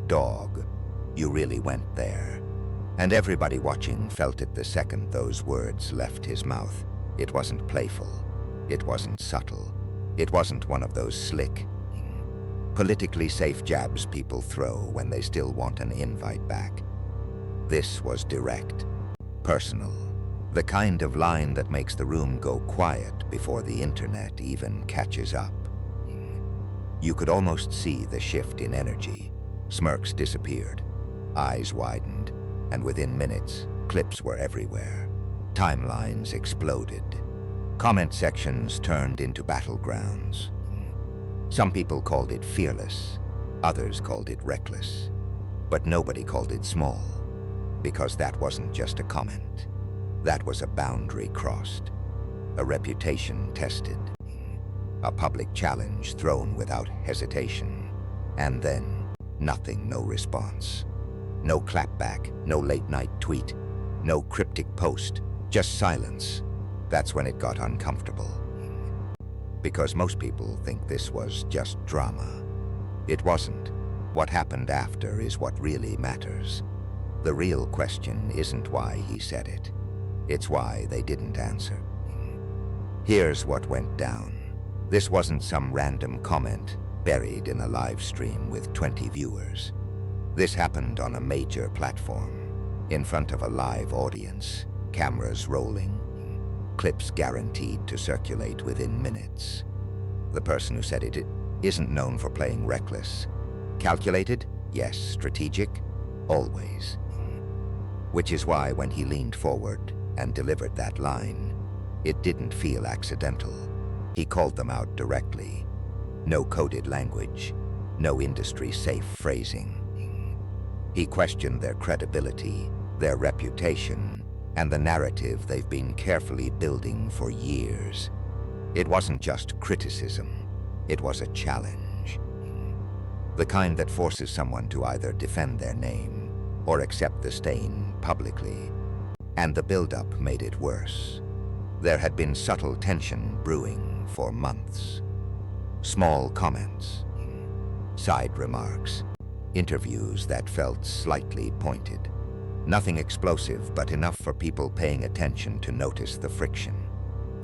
dog, you really went there. And everybody watching felt it the second those words left his mouth. It wasn't playful. It wasn't subtle. It wasn't one of those slick, politically safe jabs people throw when they still want an invite back. This was direct, personal, the kind of line that makes the room go quiet before the internet even catches up. You could almost see the shift in energy. Smirks disappeared, eyes widened, and within minutes, clips were everywhere. Timelines exploded. Comment sections turned into battlegrounds. Some people called it fearless, others called it reckless, but nobody called it small, because that wasn't just a comment. That was a boundary crossed, a reputation tested, a public challenge thrown without hesitation, and then nothing, no response. No clapback, no late-night tweet, no cryptic post, just silence. That's when it got uncomfortable. Because most people think this was just drama. It wasn't. What happened after is what really matters. The real question isn't why he said it. It's why they didn't answer. Here's what went down. This wasn't some random comment buried in a live stream with 20 viewers. This happened on a major platform, in front of a live audience, cameras rolling, clips guaranteed to circulate within minutes. The person who said it isn't known for playing reckless. Calculated? Yes. Strategic? Always. Which is why when he leaned forward and delivered that line, it didn't feel accidental. He called them out directly. No coded language, no industry-safe phrasing. He questioned their credibility, their reputation, and the narrative they've been carefully building for years. It wasn't just criticism, it was a challenge. The kind that forces someone to either defend their name or accept the stain publicly. And the build-up made it worse. There had been subtle tension brewing for months. Small comments, side remarks, interviews that felt slightly pointed. Nothing explosive, but enough for people paying attention to notice the friction.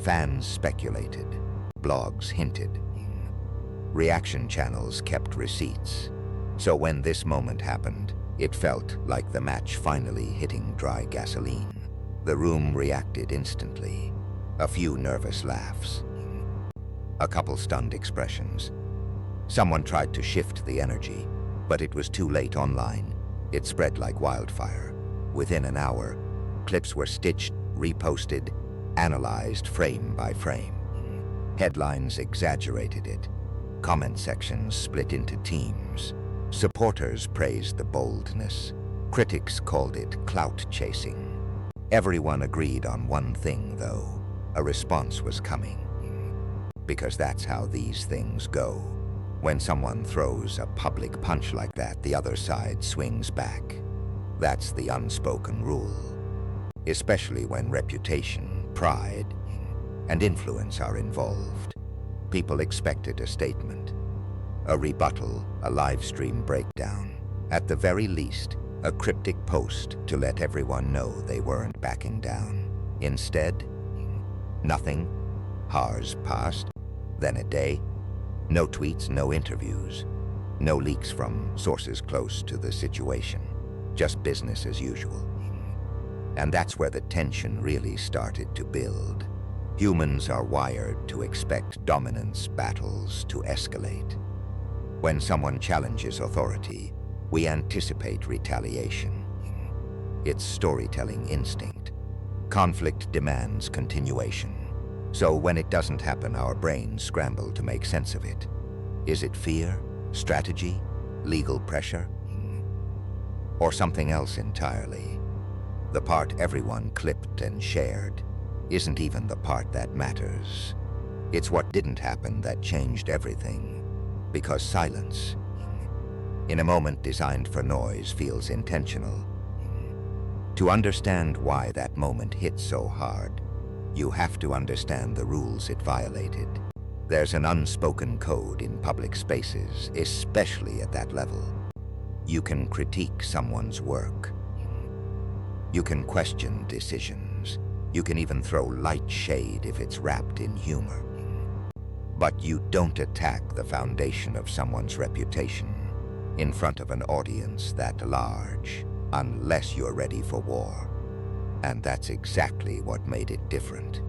Fans speculated, blogs hinted, reaction channels kept receipts. So when this moment happened, it felt like the match finally hitting dry gasoline. The room reacted instantly. A few nervous laughs, a couple stunned expressions. Someone tried to shift the energy, but it was too late online. It spread like wildfire. Within an hour, clips were stitched, reposted, analyzed frame by frame. Headlines exaggerated it. Comment sections split into teams. Supporters praised the boldness. Critics called it clout chasing. Everyone agreed on one thing, though. A response was coming. Because that's how these things go. When someone throws a public punch like that, the other side swings back. That's the unspoken rule. Especially when reputation, pride, and influence are involved. People expected a statement, a rebuttal, a live stream breakdown. At the very least, a cryptic post to let everyone know they weren't backing down. Instead, nothing. Hours passed, then a day. No tweets, no interviews, no leaks from sources close to the situation. Just business as usual. And that's where the tension really started to build. Humans are wired to expect dominance battles to escalate. When someone challenges authority, we anticipate retaliation. It's storytelling instinct. Conflict demands continuation. So when it doesn't happen, our brains scramble to make sense of it. Is it fear, strategy, legal pressure, or something else entirely? The part everyone clipped and shared isn't even the part that matters. It's what didn't happen that changed everything. Because silence, in a moment designed for noise, feels intentional. To understand why that moment hit so hard, you have to understand the rules it violated. There's an unspoken code in public spaces, especially at that level. You can critique someone's work. You can question decisions. You can even throw light shade if it's wrapped in humor. But you don't attack the foundation of someone's reputation in front of an audience that large, unless you're ready for war. And that's exactly what made it different.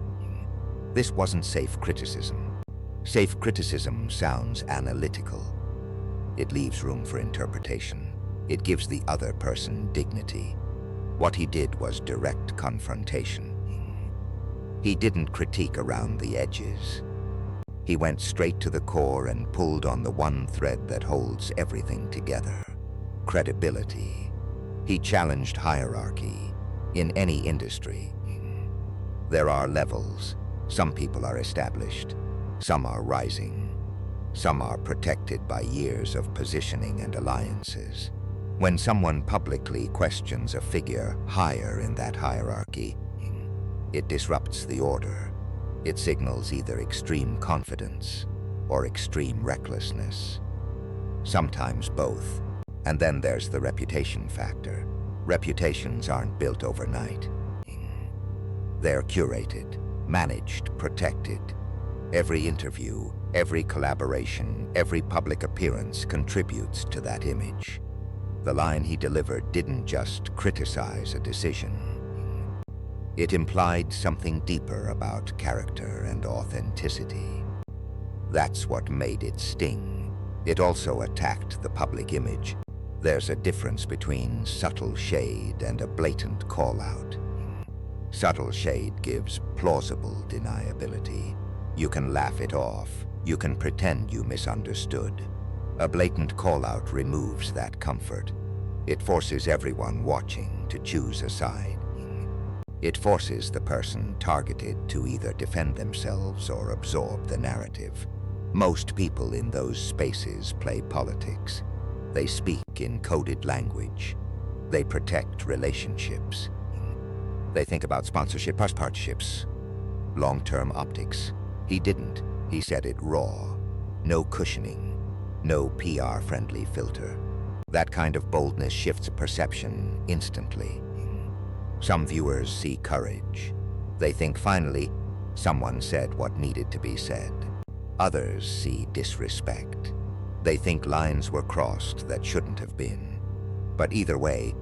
This wasn't safe criticism. Safe criticism sounds analytical. It leaves room for interpretation. It gives the other person dignity. What he did was direct confrontation. He didn't critique around the edges. He went straight to the core and pulled on the one thread that holds everything together: credibility. He challenged hierarchy in any industry. There are levels. Some people are established. Some are rising. Some are protected by years of positioning and alliances. When someone publicly questions a figure higher in that hierarchy, it disrupts the order. It signals either extreme confidence or extreme recklessness. Sometimes both. And then there's the reputation factor. Reputations aren't built overnight. They're curated, managed, protected. Every interview, every collaboration, every public appearance contributes to that image. The line he delivered didn't just criticize a decision. It implied something deeper about character and authenticity. That's what made it sting. It also attacked the public image. There's a difference between subtle shade and a blatant call-out. Subtle shade gives plausible deniability. You can laugh it off. You can pretend you misunderstood. A blatant call-out removes that comfort. It forces everyone watching to choose a side. It forces the person targeted to either defend themselves or absorb the narrative. Most people in those spaces play politics. They speak in coded language. They protect relationships. They think about sponsorship plus partnerships, long-term optics. He didn't. He said it raw. No cushioning. No PR-friendly filter. That kind of boldness shifts perception instantly. Some viewers see courage. They think finally, someone said what needed to be said. Others see disrespect. They think lines were crossed that shouldn't have been. But either way,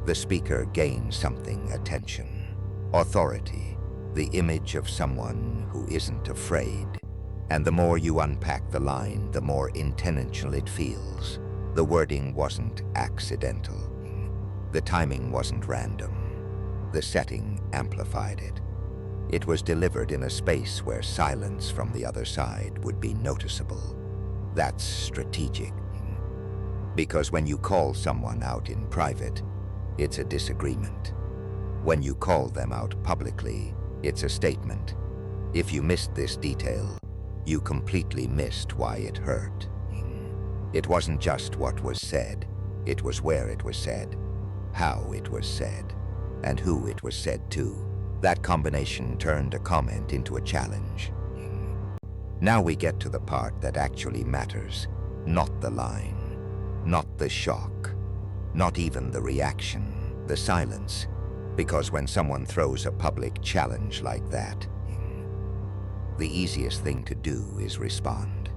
the speaker gains something: attention, authority, the image of someone who isn't afraid. And the more you unpack the line, the more intentional it feels. The wording wasn't accidental. The timing wasn't random. The setting amplified it. It was delivered in a space where silence from the other side would be noticeable. That's strategic. Because when you call someone out in private, it's a disagreement. When you call them out publicly, it's a statement. If you missed this detail, you completely missed why it hurt. It wasn't just what was said, it was where it was said, how it was said, and who it was said to. That combination turned a comment into a challenge. Now we get to the part that actually matters. Not the line, not the shock, not even the reaction, the silence. Because when someone throws a public challenge like that, the easiest thing to do is respond.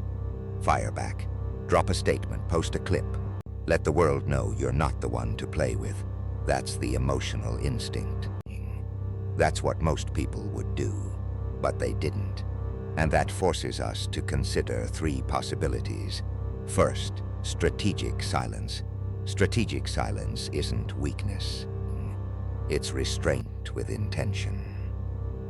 Fire back. Drop a statement, post a clip. Let the world know you're not the one to play with. That's the emotional instinct. That's what most people would do, but they didn't. And that forces us to consider three possibilities. First, strategic silence. Strategic silence isn't weakness. It's restraint with intention.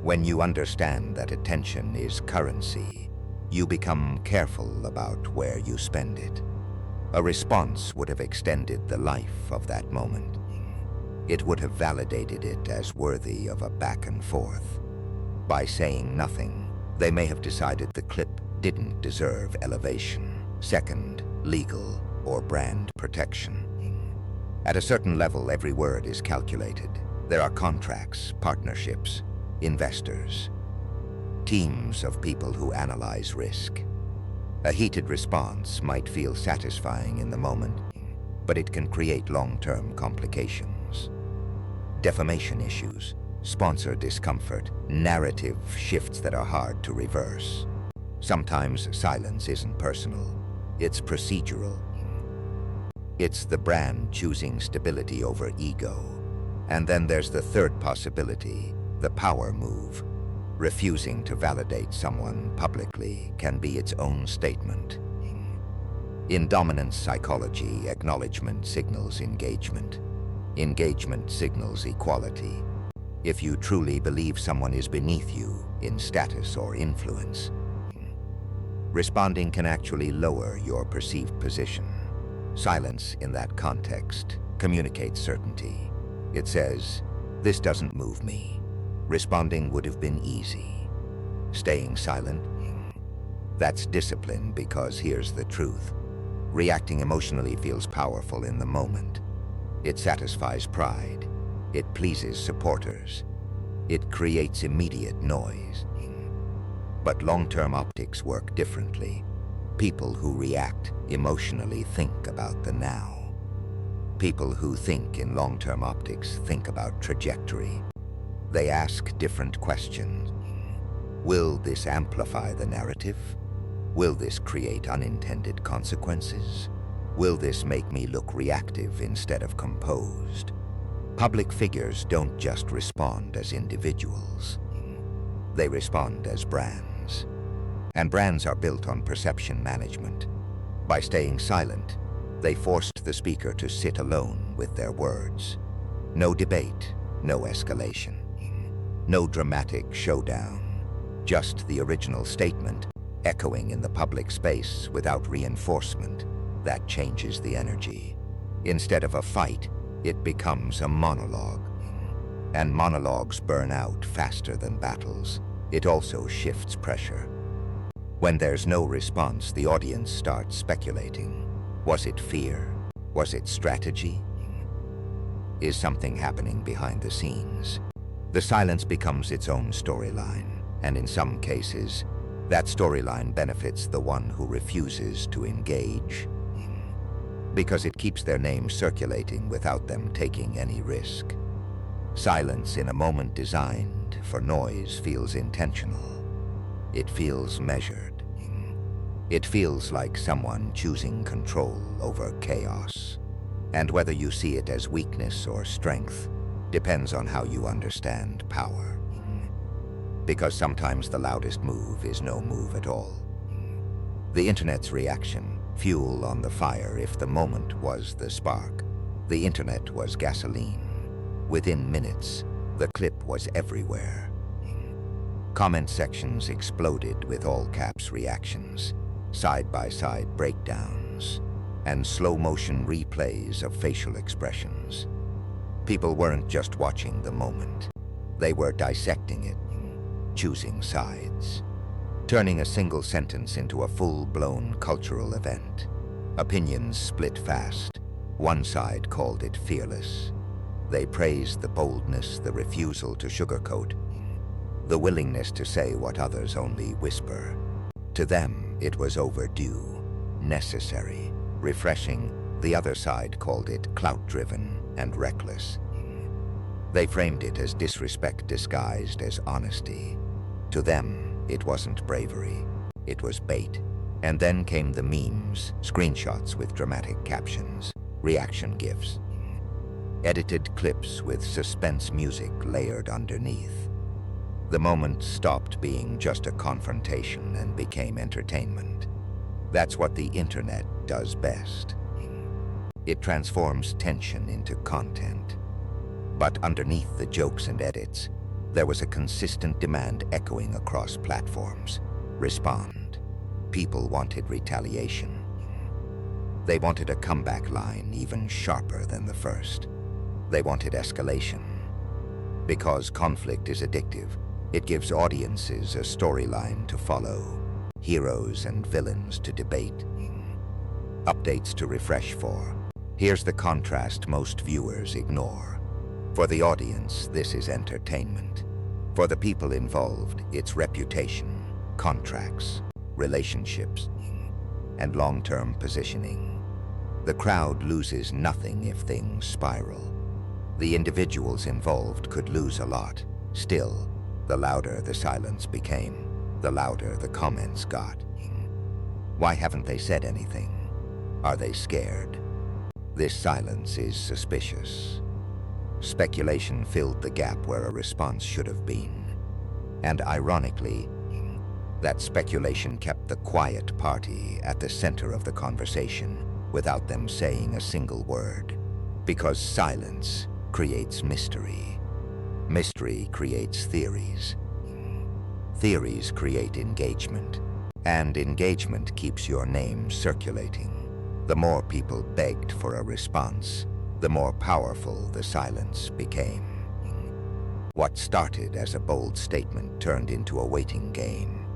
When you understand that attention is currency, you become careful about where you spend it. A response would have extended the life of that moment. It would have validated it as worthy of a back and forth. By saying nothing, they may have decided the clip didn't deserve elevation. Second, legal or brand protection. At a certain level, every word is calculated. There are contracts, partnerships, investors, teams of people who analyze risk. A heated response might feel satisfying in the moment, but it can create long-term complications. Defamation issues, sponsor discomfort, narrative shifts that are hard to reverse. Sometimes silence isn't personal, it's procedural. It's the brand choosing stability over ego. And then there's the third possibility, the power move. Refusing to validate someone publicly can be its own statement. In dominance psychology, acknowledgement signals engagement. Engagement signals equality. If you truly believe someone is beneath you in status or influence, responding can actually lower your perceived position. Silence in that context communicates certainty. It says, "This doesn't move me." Responding would have been easy. Staying silent, that's discipline, because here's the truth. Reacting emotionally feels powerful in the moment. It satisfies pride. It pleases supporters. It creates immediate noise. But long-term optics work differently. People who react emotionally think about the now. People who think in long-term optics think about trajectory. They ask different questions. Will this amplify the narrative? Will this create unintended consequences? Will this make me look reactive instead of composed? Public figures don't just respond as individuals. They respond as brands. And brands are built on perception management. By staying silent, they forced the speaker to sit alone with their words. No debate, no escalation. No dramatic showdown, just the original statement echoing in the public space without reinforcement. That changes the energy. Instead of a fight, it becomes a monologue. And monologues burn out faster than battles. It also shifts pressure. When there's no response, the audience starts speculating. Was it fear? Was it strategy? Is something happening behind the scenes? The silence becomes its own storyline, and in some cases, that storyline benefits the one who refuses to engage, because it keeps their name circulating without them taking any risk. Silence in a moment designed for noise feels intentional. It feels measured. It feels like someone choosing control over chaos. And whether you see it as weakness or strength depends on how you understand power. Because sometimes the loudest move is no move at all. The internet's reaction, fuel on the fire. If the moment was the spark, the internet was gasoline. Within minutes, the clip was everywhere. Comment sections exploded with all caps reactions, side-by-side breakdowns, and slow-motion replays of facial expressions. People weren't just watching the moment. They were dissecting it, choosing sides, turning a single sentence into a full-blown cultural event. Opinions split fast. One side called it fearless. They praised the boldness, the refusal to sugarcoat, the willingness to say what others only whisper. To them, it was overdue, necessary, refreshing. The other side called it clout-driven and reckless. They framed it as disrespect disguised as honesty. To them, it wasn't bravery, it was bait. And then came the memes, screenshots with dramatic captions, reaction GIFs, edited clips with suspense music layered underneath. The moment stopped being just a confrontation and became entertainment. That's what the internet does best. It transforms tension into content. But underneath the jokes and edits, there was a consistent demand echoing across platforms. Respond. People wanted retaliation. They wanted a comeback line even sharper than the first. They wanted escalation. Because conflict is addictive, it gives audiences a storyline to follow, heroes and villains to debate, updates to refresh for. Here's the contrast most viewers ignore. For the audience, this is entertainment. For the people involved, it's reputation, contracts, relationships, and long-term positioning. The crowd loses nothing if things spiral. The individuals involved could lose a lot. Still, the louder the silence became, the louder the comments got. Why haven't they said anything? Are they scared? This silence is suspicious. Speculation filled the gap where a response should have been. And ironically, that speculation kept the quiet party at the center of the conversation without them saying a single word. Because silence creates mystery. Mystery creates theories. Theories create engagement. And engagement keeps your name circulating. The more people begged for a response, the more powerful the silence became. What started as a bold statement turned into a waiting game.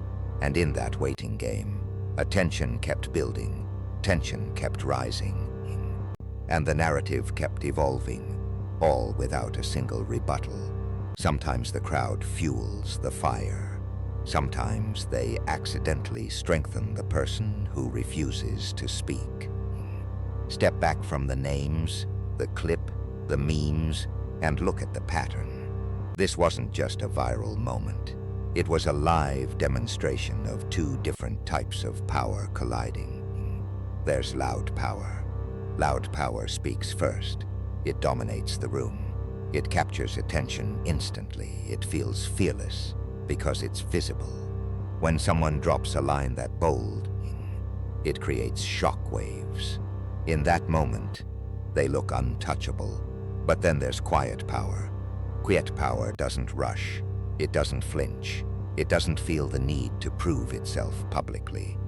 And in that waiting game, attention kept building, tension kept rising, and the narrative kept evolving, all without a single rebuttal. Sometimes the crowd fuels the fire. Sometimes they accidentally strengthen the person who refuses to speak. Step back from the names, the clip, the memes, and look at the pattern. This wasn't just a viral moment. It was a live demonstration of two different types of power colliding. There's loud power. Loud power speaks first. It dominates the room. It captures attention instantly. It feels fearless because it's visible. When someone drops a line that bold, it creates shock waves. In that moment, they look untouchable. But then there's quiet power. Quiet power doesn't rush. It doesn't flinch. It doesn't feel the need to prove itself publicly.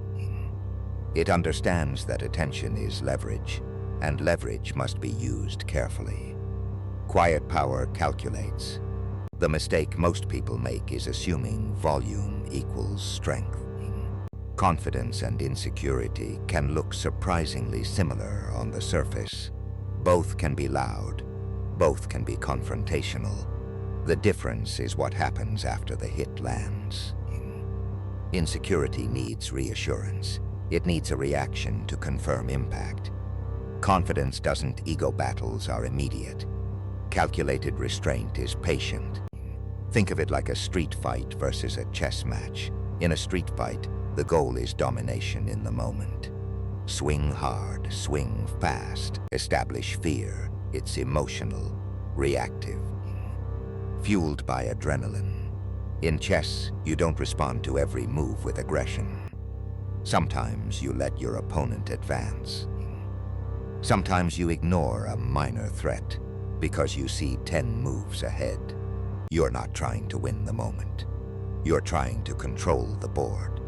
It understands that attention is leverage, and leverage must be used carefully. Quiet power calculates. The mistake most people make is assuming volume equals strength. Confidence and insecurity can look surprisingly similar on the surface. Both can be loud. Both can be confrontational. The difference is what happens after the hit lands. Insecurity needs reassurance. It needs a reaction to confirm impact. Confidence doesn't. Ego battles are immediate. Calculated restraint is patient. Think of it like a street fight versus a chess match. In a street fight, the goal is domination in the moment. Swing hard, swing fast, establish fear. It's emotional, reactive, fueled by adrenaline. In chess, you don't respond to every move with aggression. Sometimes you let your opponent advance. Sometimes you ignore a minor threat because you see 10 moves ahead. You're not trying to win the moment. You're trying to control the board.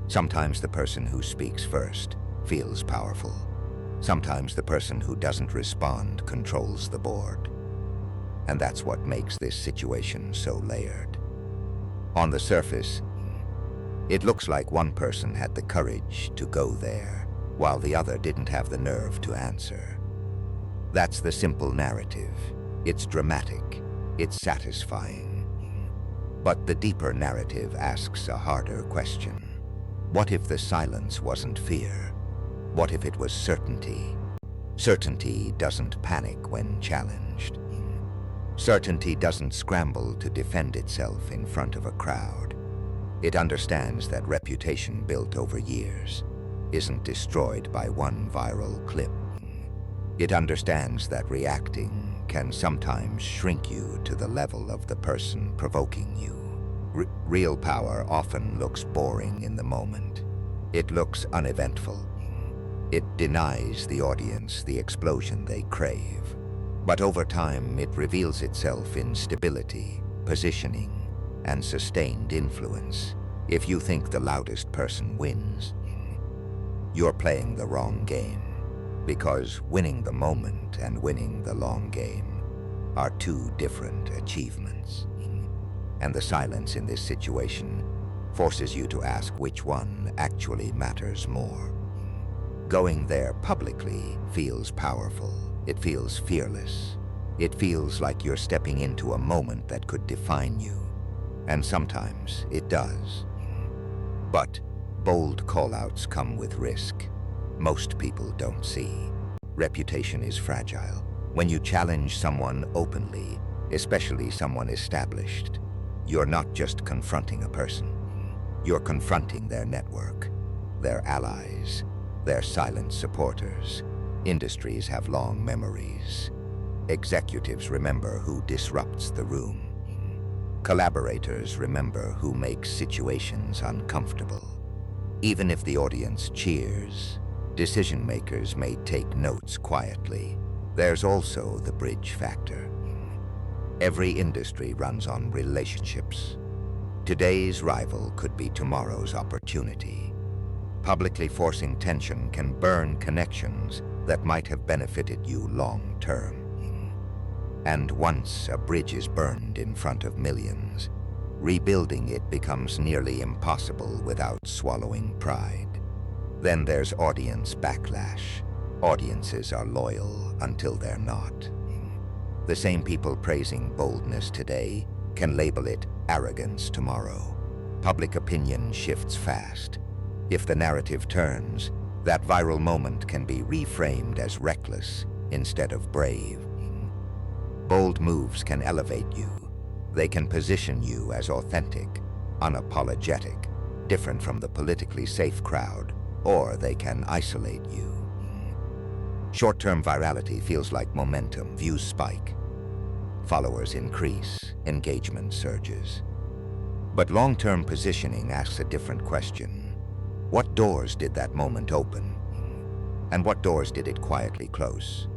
Sometimes the person who speaks first feels powerful. Sometimes the person who doesn't respond controls the board. And that's what makes this situation so layered. On the surface, it looks like one person had the courage to go there, while the other didn't have the nerve to answer. That's the simple narrative. It's dramatic. It's satisfying. But the deeper narrative asks a harder question. What if the silence wasn't fear? What if it was certainty? Certainty doesn't panic when challenged. Certainty doesn't scramble to defend itself in front of a crowd. It understands that reputation built over years isn't destroyed by one viral clip. It understands that reacting can sometimes shrink you to the level of the person provoking you. Real power often looks boring in the moment. It looks uneventful. It denies the audience the explosion they crave. But over time, it reveals itself in stability, positioning, and sustained influence. If you think the loudest person wins, you're playing the wrong game. Because winning the moment and winning the long game are two different achievements. And the silence in this situation forces you to ask which one actually matters more. Going there publicly feels powerful. It feels fearless. It feels like you're stepping into a moment that could define you. And sometimes it does. But bold callouts come with risk. most people don't see. Reputation is fragile. When you challenge someone openly, especially someone established, you're not just confronting a person. You're confronting their network, their allies, their silent supporters. Industries have long memories. Executives remember who disrupts the room. Collaborators remember who makes situations uncomfortable. Even if the audience cheers, decision makers may take notes quietly. There's also the bridge factor. Every industry runs on relationships. Today's rival could be tomorrow's opportunity. Publicly forcing tension can burn connections that might have benefited you long term. And once a bridge is burned in front of millions, rebuilding it becomes nearly impossible without swallowing pride. Then there's audience backlash. Audiences are loyal until they're not. The same people praising boldness today can label it arrogance tomorrow. Public opinion shifts fast. If the narrative turns, that viral moment can be reframed as reckless instead of brave. Bold moves can elevate you. They can position you as authentic, unapologetic, different from the politically safe crowd, or they can isolate you. Short-term virality feels like momentum. Views spike. Followers increase. Engagement surges. But long-term positioning asks a different question. What doors did that moment open? And what doors did it quietly close?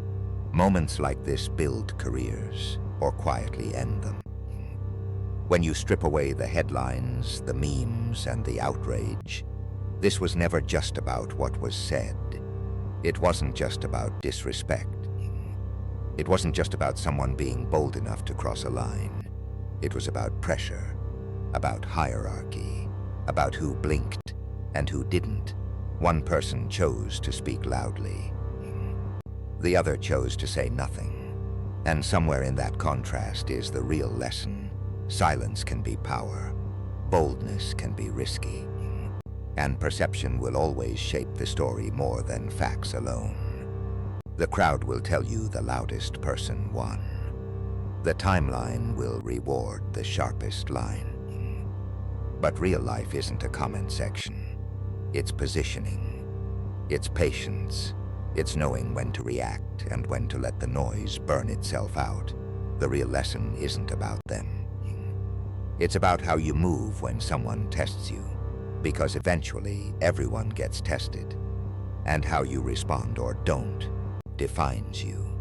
Moments like this build careers, or quietly end them. When you strip away the headlines, the memes, and the outrage, this was never just about what was said. It wasn't just about disrespect. It wasn't just about someone being bold enough to cross a line. It was about pressure, about hierarchy, about who blinked and who didn't. One person chose to speak loudly. The other chose to say nothing. And somewhere in that contrast is the real lesson. Silence can be power. Boldness can be risky. And perception will always shape the story more than facts alone. The crowd will tell you the loudest person won. The timeline will reward the sharpest line. But real life isn't a comment section. It's positioning. It's patience. It's knowing when to react and when to let the noise burn itself out. The real lesson isn't about them. It's about how you move when someone tests you. Because eventually, everyone gets tested. And how you respond or don't defines you.